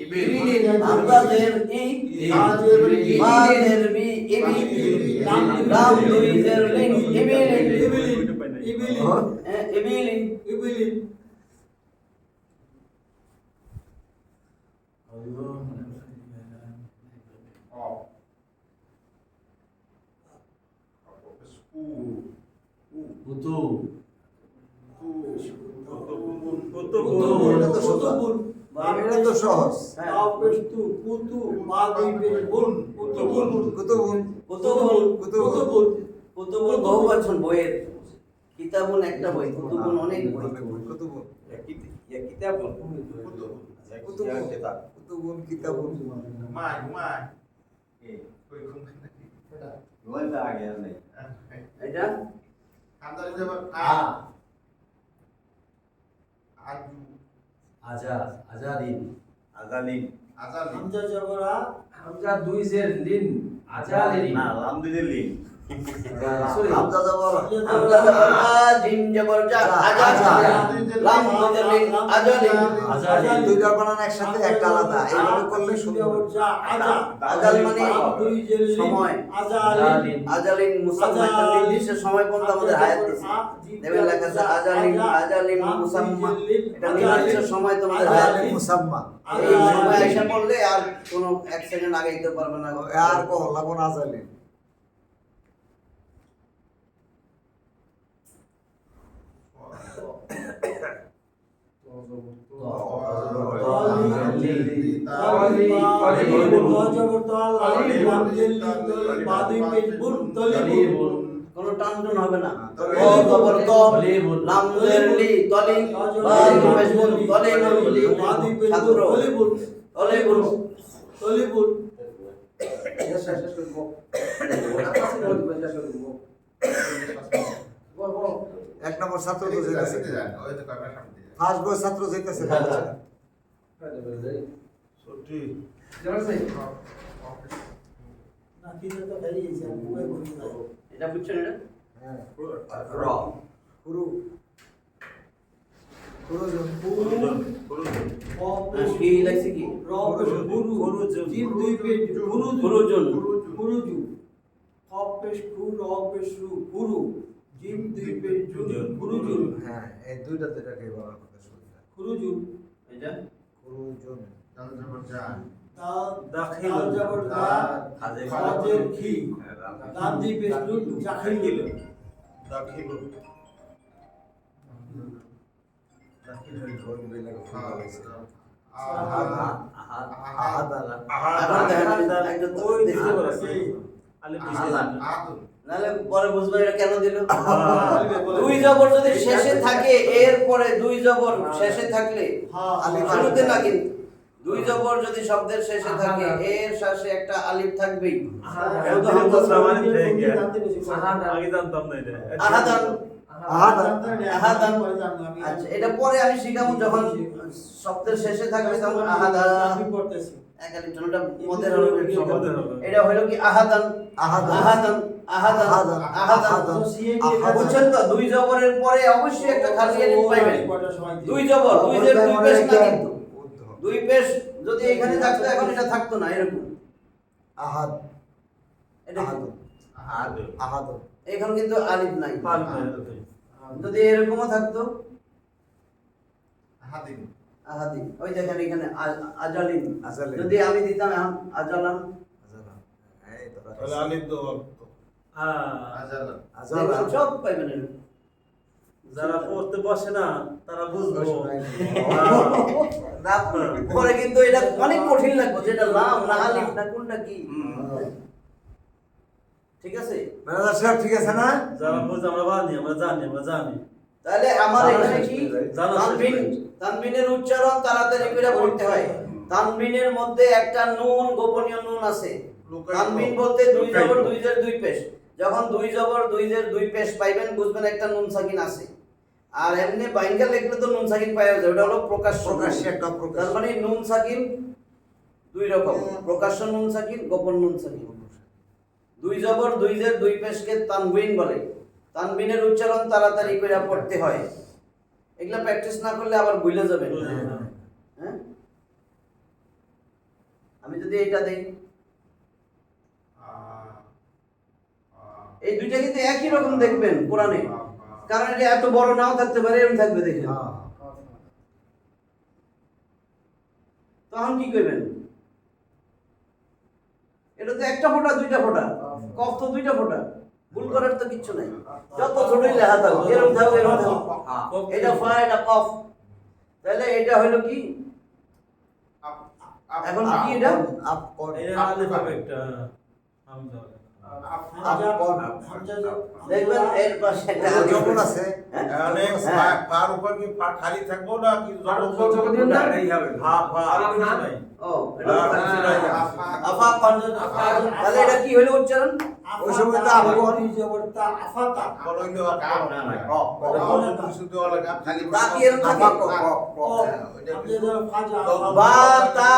ইবিলিন হামজাদের ই বাজের কি মাদের বি ইবিলিন লাম দুই জের লিন ইবিলিন ইবিলিন পাই নাই ইবিলিন ইবিলিন ইবিলিন অ উ উতু এটা তো কুতুবুল এটা তো সহজ তাও পেশ তু কুতু মা দুই পেশ বুল কুতুবুল কুতুবুন কুতুবুল কুতুবুল কুতুবুল বহু বচন বইয়ের কিতাবুন একটা বই কুতুবুন অনেক বই কুতুবুন কুতুব কুতুবুন কিতাবুন মাই মাই কই ঘুম এটা হামজা জবর আ আজু আজাদিন আজালি হামজা জবরা হামজা দুই জের লিন আজালিন সরি হামজা জবর হামজা জবর আ জিম জবর জা আজা লাম দুই লিন আজালিন আজালিন দুইটা বানান একসাথে একটা আলাদা এইভাবে করলে সুন্দর জবরজা আজা আজাল মানে দুই জেল লি সময়। আজালিন আজালিন মুসাম্মা একটা নির্দিষ্ট সময় পর্যন্ত আমাদের হায়াত দিছে দেখবেন লেখা আছে আজালিন মুসাম্মা এটা নির্দিষ্ট সময় তোমাদের হায়াত আলালি মুসাম্মা এই সময় এসে পড়লে আর কোনো এক সেকেন্ড আগে দিতে পারবে না আর কো লাগন আজালি কোনো টানটুন হবে না। ত তলিবুল। জবর ত, তলিবুল। লাম জের লি, তলি, বা দুই পেশ গুণ, তলিবুল, ছাত্র, তলিবুল তলিবুল। তলিবুল শেষ করব আকাশে রোদ শেষ করব বল বল 1 নম্বর ছাত্র তো যেতেছে ওই তো কয়বার সামনে যায় ফার্স্ট বয় ছাত্র যেতেছে ছুটি জানা নাই না কিটা তো হারিয়েছে বুয়ে বলি না এটা বুঝছেন এটা? হ্যাঁ র। পুরু পুরুজন হ্যাঁ, কি লাগছে কি? জিম দুই পেজ গুরু গুরুজন। গুরুজু কপ পেশ কু র পেশ রু গুরু জিম দুই পেজ গুরুজুন হ্যাঁ এই দুইটা যেটাকে বলার কথা শুনতে গুরুজুন এটা? পুরুজন তাহলে জবর যা দা দাখিল। দাল জবর দা খাজের খি দাম দুই পেশ রু জাখিল দাখিল ঘর বিলাকে ফুল লাগছে আহা আহাদ এখন দেখেন, একটু তো ওই দেখি। দিকে বলেছে আলিফ দিছে আদুন নাহলে পরে বুঝবেন এটা কেন দিল। দুই জবর যদি শেষে থাকে, এর পরে দুই জবর শেষে থাকলে আলিফ শুরুতে না কিন্তু দুই জবর যদি শব্দের শেষে থাকে, এর শেষে একটা আলিফ থাকবেই। শুধু হামজা ছাড়া। আগে জানতাম না এটা আহাদান। আহাদান আহাদান। আচ্ছা, এটা পরে আমি শিখাবো, যখন শব্দের শেষে থাকবে তখন আহাদান। আমি পড়তেছি এক আলিফ ওটা মদের হলো কি? মদের হলো। এটা হলো কি আহাদান। আহাদান আহাদান আহাদান আহাদান আহাদান। আহাদান। বুঝছেন তো? দুই জবরের পরে অবশ্যই একটা খালি আলিফ পাইবেন। দুই জবর, দুই জের দুই পেশ না কিন্তু। দুই পেশ যদি এখানে থাকতো, এখন এটা থাকতো না, এরকম। আহাদ এটা কি? আহাদ আহাদ এখানে কিন্তু আলিফ নাই। পারবে যদি এরকমও থাকতো, আহাদিন আহাদি, ওই দেখেন এখানে আজালিন। আজালিন। যদি আমি দিতাম এখন আজালান, এই তো তাহলে আলিফ দাও আজালান আজালান দেখবেন সব পাইবেন এরকম। যারা পড়তে বসে না তারা বুঝবো না, পরে কিন্তু এটা অনেক কঠিন লাগবে, যেটা লাম না আলিফ না কোনটা কি। ঠিক আছে? ম্যানেজার সাহেব ঠিক আছে না যারা বুঝে আমরা জানি তাহলে আমার এখানে কি জানা তানবিন, তানবিনের উচ্চারণ তাড়াতাড়ি করে পড়তে হয়। তানবিনের মধ্যে একটা নুন, গোপনীয় নুন আছে। তানবিন বলতে দুই জবর দুই জের দুই পেশ। যখন দুই জবর দুই জের দুই পেশ পাইবেন, বুঝবেন একটা নুন সাকিন আছে। আর এমনি বাইঙ্গা লিখলে তো নুন সাকিন পাওয়া যায়, ওটা হলো প্রকাশ্য নুন। প্রকাশ্যে একটা প্রকাশ তার মানে নুন সাকিন দুই রকম, প্রকাশ্য নুন সাকিন, গোপন নুন সাকিন। দুই জবর দুই জের দুই পেশকে তানবিন বলে। তানবিনের উচ্চারণ তাড়াতাড়ি করে পড়তে হয়। এগুলা প্র্যাকটিস না করলে আবার ভুলে যাবেন। হ্যাঁ, আমি যদি এটা দেই, এই দুইটা কিন্তু একই রকম দেখবেন কোরআনে, কারণ এটা এত বড় নাও থাকতে পারে, এরকম থাকবে দেখেন। হ্যাঁ তখন কি করবেন? এটা তো একটা ফোঁটা দুইটা ফোঁটা, কফ তো দুইটা ফোঁটা, ভুল করার তো কিচ্ছু নাই। যত ছোটই লেখা থাকুক, এরকম থাকুক এরকম থাকুক, এটা ফা এটা কফ। তাহলে এটা হলো কি? এখন কি এটা? আপ কর এটা আলিফ হবে একটা হামজা দেখবেন এর পাশে একটা যখন আছে মানে পার উপর কি পা খালি থাকবো না কি জবর দিন না? ও, এটা আফা কনজন আফা। তাহলে এটা কি হলো উচ্চারণ? ওই সময় তো আপন জবরতা আফাতা বলইলো শুধু লাগা খালি তা কি এরকম থাকে? আপা ক ক বা তা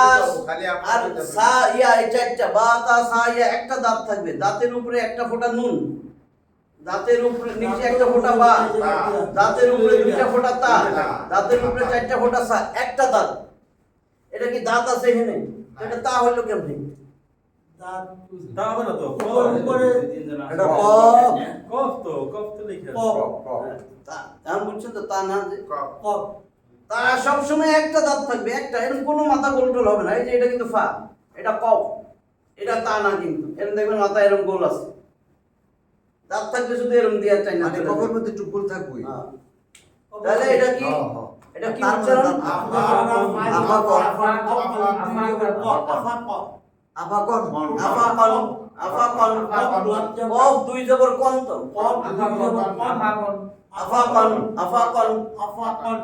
আর সা ইয়া, এই চারটা বা তা সা ইয়া, একটা দাঁত থাকবে, দাঁতের উপরে একটা ফোঁটা নুন, দাঁতের উপরে নিচে একটা ফোঁটা বা, দাঁতের উপরে দুইটা ফোঁটা তা, দাঁতের উপরে চারটা ফোঁটা সা, একটা দাঁত। এটা কি দাঁত আছে এখানে? এটা তা হইলো কেমনে? তা হবে না তো এটা কফ তো লিখে তা এখন বুঝছেন তো? তা না যে কপ তা সবসময় একটা দাঁত থাকবে, একটা, এরকম কোনো মাথা গোলটোল হবে না। এই যে এটা কিন্তু ফা, এটা কফ, এটা তা না কিন্তু। এরকম দেখবেন মাথা এরকম গোল আছে, দাঁত থাকবে শুধু এরকম দিয়ে চাই না। মানে কখর মধ্যে একটু ভুল থাকবে তাহলে এটা কি? এটা কি উচ্চারণ? আপা কন আফা কন, আফাকন কফ কফ দুই জবর কোন তো কফ দুই জবর কন আফাকন আফাকন আফাকন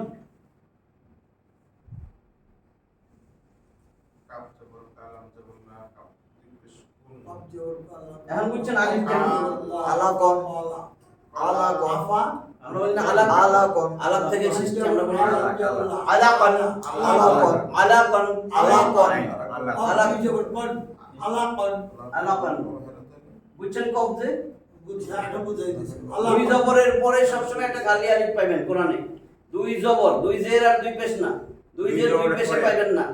কাপ জবর কালাম জবর না কাপ পেশ কোন কফ জবর কালাম এখন বুঝছেন আলিফ কেন আলাকন আলাকন আফা আমরা বলি না আলাপ আলাকন আলাপ থেকে সৃষ্টি আমরা বলি না আলাকন আলাকন আলাকন আলাকন আলাক দুই জবর কন আলাকন আলাকন বুঝছেন কফ যে বুঝাটা বুঝাই দিছে দুই জবরের পরে সবসময় একটা খালি আলিফ পাবেন কোরআনে দুই জবর দুই জের আর দুই পেশ না দুই জের দুই পেশে পাবেন না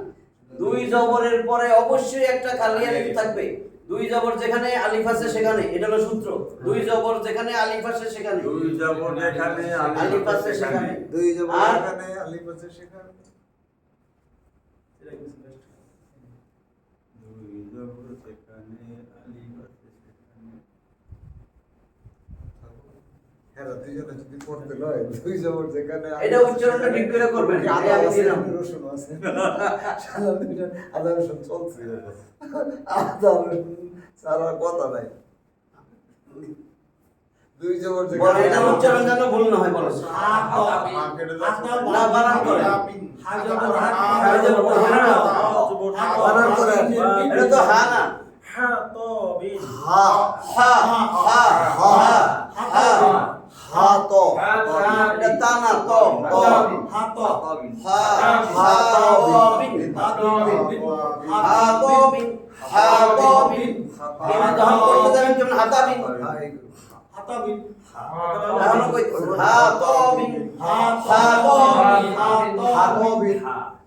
দুই জবরের পরে অবশ্যই একটা খালি আলিফ থাকবে দুই জবর যেখানে আলিফ আছে সেখানে এটা হলো সূত্র দুই জবর যেখানে আলিফ আছে সেখানে দুই জবর যেখানে আলিফ আছে সেখানে দুই জবর আর- এখানে আলিফ আছে সেখানে দুই জবর যেখানে আলিফ আছে সেখানে হ্যাঁ দুইজনে যদি পড়তে লয় দুই জবর যেখানে এটা উচ্চারণটা ঠিক করে করবেন আদা আমি আছে দিলাম রসুন আছে সারা দুইজন আদা রসুন চলছে আদা রসুন সারা কথা নাই দুই জবর বলে যেখানে এটা উচ্চারণ যেন ভুল না হয় বলো না বানান করে হা জবর হা জবর হা না। বানান করে এটা তো হা না হা তো বিন হা হা হা হা হা হা তো এটা তা না ত ত হা তো হা হা বিন হা তো বিন হা তো বিন এমনি যখন পড়তে যাবেন কেমন হাতা বিন হাতা বিন এখনো কই হা তো বিন হা হা তো বিন হা তো বিন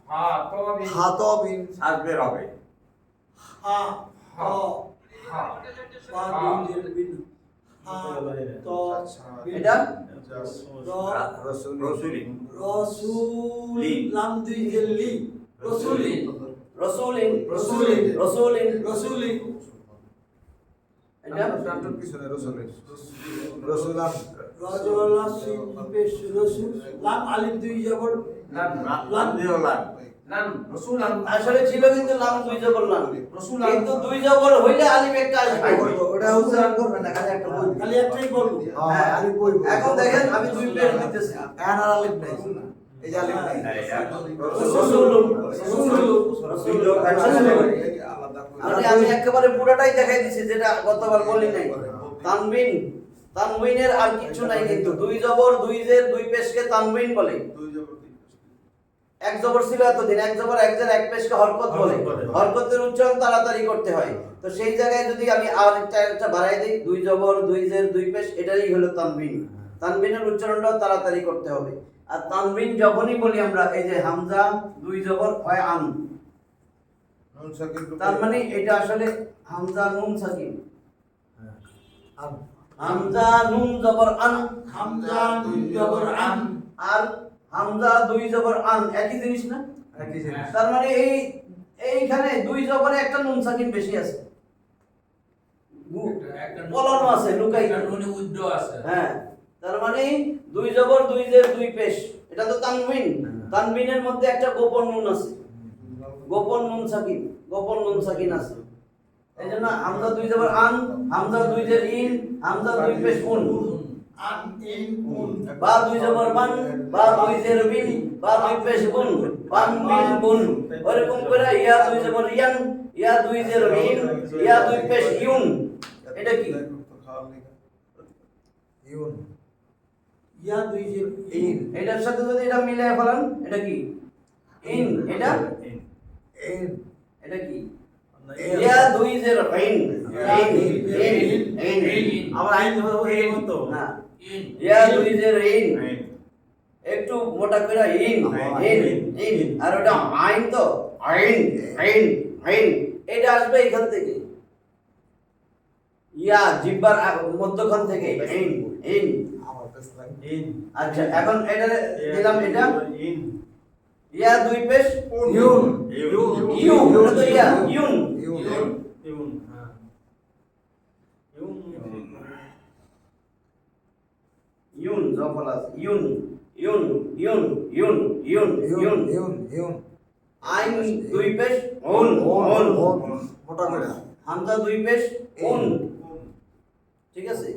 হ্যাঁ তবে হা তো বিন আসবে হবে হা তো হ্যাঁ পা দুই জের বিন হা তো এটা রসুন রসুলি রসুল লাম দুই জের লি রসুলি রসুলিন রসুলিন রসুলিন রসুলি এটা টান্টন পিছনে রসুলের রসুলাম রজলা সিন পেশ রসুল লাম আলিফ দুই জবর লাম লাম দিও লাম লাম রাসূলান আসলে ছিল কিন্তু নাম দুই জবর নাম রাসূলান কিন্তু দুই জবর হইলে আলিফ একটা আসবে ওটা উচ্চারণ করবেন না খালি একটা বই খালি একটাই বলবো হ্যাঁ আলিফ বই এখন দেখেন আমি দুই পেজ দিতেছি এন আর আলিফ নাই এই যে আলিফ নাই রসুলুন রসুলুন আমি একেবারে পুরোটাই দেখাই দিছি যেটা গতবার বলি নাই তানবিন তানবিনের আর কিছু নাই কিন্তু দুই জবর দুই জের দুই পেশকে তানবিন বলে দুই জবর তিন পেশ এক জবর ছিল এতদিন এক জবর এক জের এক পেশকে হরকত বলে হরকতের উচ্চারণ তাড়াতাড়ি করতে হয় তো সেই জায়গায় যদি আমি আর একটা বাড়াই দিই দুই জবর দুই জের দুই পেশ এটাই হলো তানবিন তানবিনের উচ্চারণটাও তাড়াতাড়ি করতে হবে আর তানবিন যখনই বলি আমরা এই যে হামজা দুই জবর হয় আন নুন সাকিন তার মানে এটা আসলে হামজা নুন সাকিন আম হামজা নুন জবর আন হামজা দুই জবর আন আর হামজা দুই জবর আন একই জিনিস না একই জিনিস তার মানে এইখানে দুই জবরে একটা নুন সাকিন বেশি আছে পলানো আছে লুকাই নুনে উদ্দ আছে হ্যাঁ তার মানে দুই জবর দুই জের দুই পেশ এটা তো তানবিন তানবিনের মধ্যে একটা গোপন নুন আছে গোপন নুন সাকিন আছে এই জন্য হামজা দুই জবর আন হামজা দুই জের ইন হামজা দুই পেশ উন আন ইন উন বা দুই জবর বান বা দুই জের বিন বা দুই পেশ বুন বান বিন বুন এরকম করে ইয়া দুই জবর ইয়ান ইয়া দুই জের ইন ইয়া দুই পেশ ইউন এটা কি ইউন ইয়া দুই জের ইন এটার সাথে যদি এটা মিলায় ফেলান এটা কি ইন এটা ইন এটা কি ইয়া দুই জের ইন ইন আমার আইন হয়ে মতো না ইন ইয়া দুই জের ইন একটু মোটা করে ইন ইন আর ওটা আইন তো আইন আইন আইন এটা আসবে এখান থেকে ইয়া জিহ্বার মধ্যখান থেকে ইন ইন আমার কাছে লাগে ইন আচ্ছা এখন এটা দিলাম এটা ইন ইয়া দুই পেশ ইউন ইউ এটা তো ইয়া ইউন ইউন ইউন হ্যাঁ ইউন ইউন জফল আছে ইউন ইউন ইউন ইউন ইউন ইউন ইউন ইউন আইন দুই পেশ উন উন মোটা করে হামজা দুই পেশ উন। ঠিক আছে,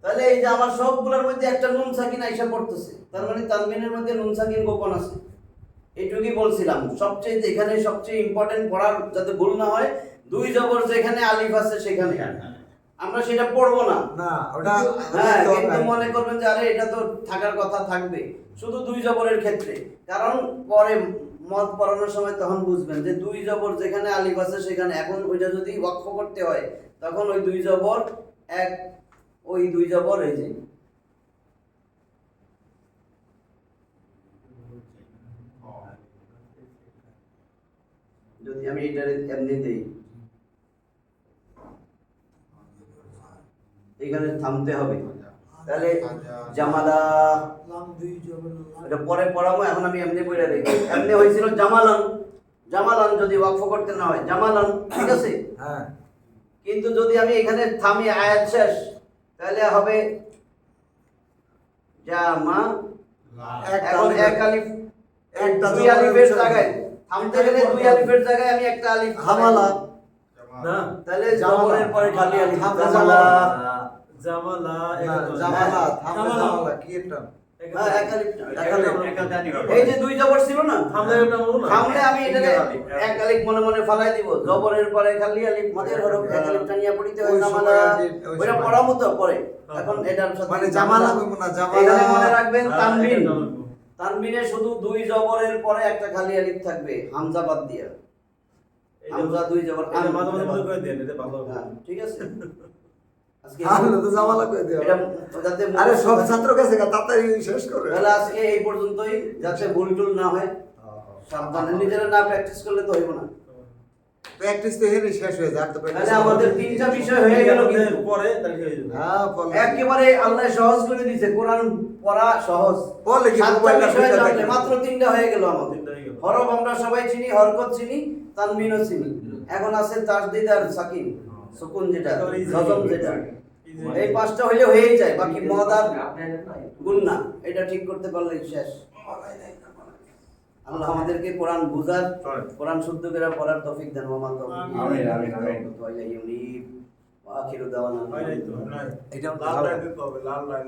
তাহলে এই যে আমার সবগুলোর মধ্যে একটা নুন সাকিন আইসা পড়তেছে, তার মানে তানবিনের মধ্যে নুন সাকিন গোপন আছে। এইটুকুই বলছিলাম। সবচেয়ে এখানে সবচেয়ে ইম্পর্টেন্ট পড়ার যাতে ভুল না হয়, দুই জবর যেখানে আলিফ আছে সেখানে আমরা সেটা পড়বো না। না ওটা হ্যাঁ, কিন্তু মনে করবেন যে আরে এটা তো থাকার কথা থাকবে শুধু দুই জবরের ক্ষেত্রে, কারণ পরে মত পড়ানোর সময় তখন বুঝবেন যে দুই জবর যেখানে আলিফ আছে সেখানে, এখন ওইটা যদি ওয়াকফ করতে হয় তখন ওই দুই জবর এক, ওই দুই জবর এই যে যদি আমি এটা এমনি দেই, এখানে থামতে হবে। তাহলে জামালা, লাম দুই জবর এটা পরে পড়াবো, এখন আমি এমনি পড়ে দেখি। এমনি হয়েছিল জামালান, জামালান যদি ওয়াকফ করতে না হয় জামালান, ঠিক আছে। হ্যাঁ কিন্তু যদি আমি এখানে থামি আয়াত শেষ, তাহলে হবে জামা, এখন এক আলিফ, একটা দুই জবরের আলিফের উচ্চারণ। জায়গায় থামতে গেলে দুই আলিফের জায়গায় আমি একটা আলিফ হামালা, না তাহলে জবরের পরে খালি আলিফ, থামতে জামালা। জামালা না, জামালা, থামলে জামালা, কি একটা? হ্যাঁ, এক আলিফ না। এক আলিফ। এই যে দুই জবর ছিল না, থামলে ওটা বলো না। থামলে আমি এটাকে এক আলিফ মনে মনে ফালাই দিব, জবরের পরে খালি আলিফ, মদের হরফ এক আলিফটা নিয়ে পড়িতে হয় ওই জামালা। সময় যে- ওই ওইটা সময়। পড়াবো তো পরে। এখন এটার সাথে মানে জামালা কইবো না, জামালা। এখানে মনে রাখবেন তানবিন, হ্যাঁ, তানবিনে শুধু দুই জবরের পরে একটা খালি আলিফ থাকবে, হামজা বাদ দিয়া। হামজা দুই জবর এটা মাঝে মাঝে মনে করে দেন, এটা ভালো হবে। হ্যাঁ, ঠিক আছে। আজকে তাহলে তো জামালা কই দিও। এটা যাতে আরে সব ছাত্র কাছে তাড়াতাড়ি শেষ করে। তাহলে আজকে এই পর্যন্তই, যাতে ভুল টুল না হয় সাবধানে, নিজেরা না প্র্যাকটিস করলে তো হইব না। প্র্যাকটিস তো হেরে শেষ হয়ে যায়, আর তো practice তাহলে আমাদের তিনটা বিষয় হয়ে গেল কিন্তু। পরে তাহলে হয়ে যাবে। হ্যাঁ বলে একেবারে আল্লাহ সহজ করে দিয়েছে, কোরআন পড়া সহজ। বলে কি সাতটা মোবাইলটা বিষয় খুলে জানলে দেখে। মাত্র তিনটা হয়ে গেল আমাদের। তিনটা হয়ে গেল। হরফ আমরা সবাই চিনি, হরকত চিনি, তানবিনও চিনি। এখন আছে তাসদিদ আর সাকিন, সুকুন যেটা, জজম যেটা, এই পাঁচটা হইলে হয়েই যায়। বাকি মদ আর গুন্না এটা ঠিক করতে পারলে শেষ। আল্লাহ আমাদেরকে কোরআন বুঝার, কোরআন শুদ্ধ করে পড়ার তৌফিক দেন। ওয়া মা তাওফীক ইল্লা বিল্লাহ। ওয়া ইলাইহি ইউনীব। ওয়া আখিরু দাওয়ানা। এটা লাল লাইন দিতে হবে, লাল লাইন।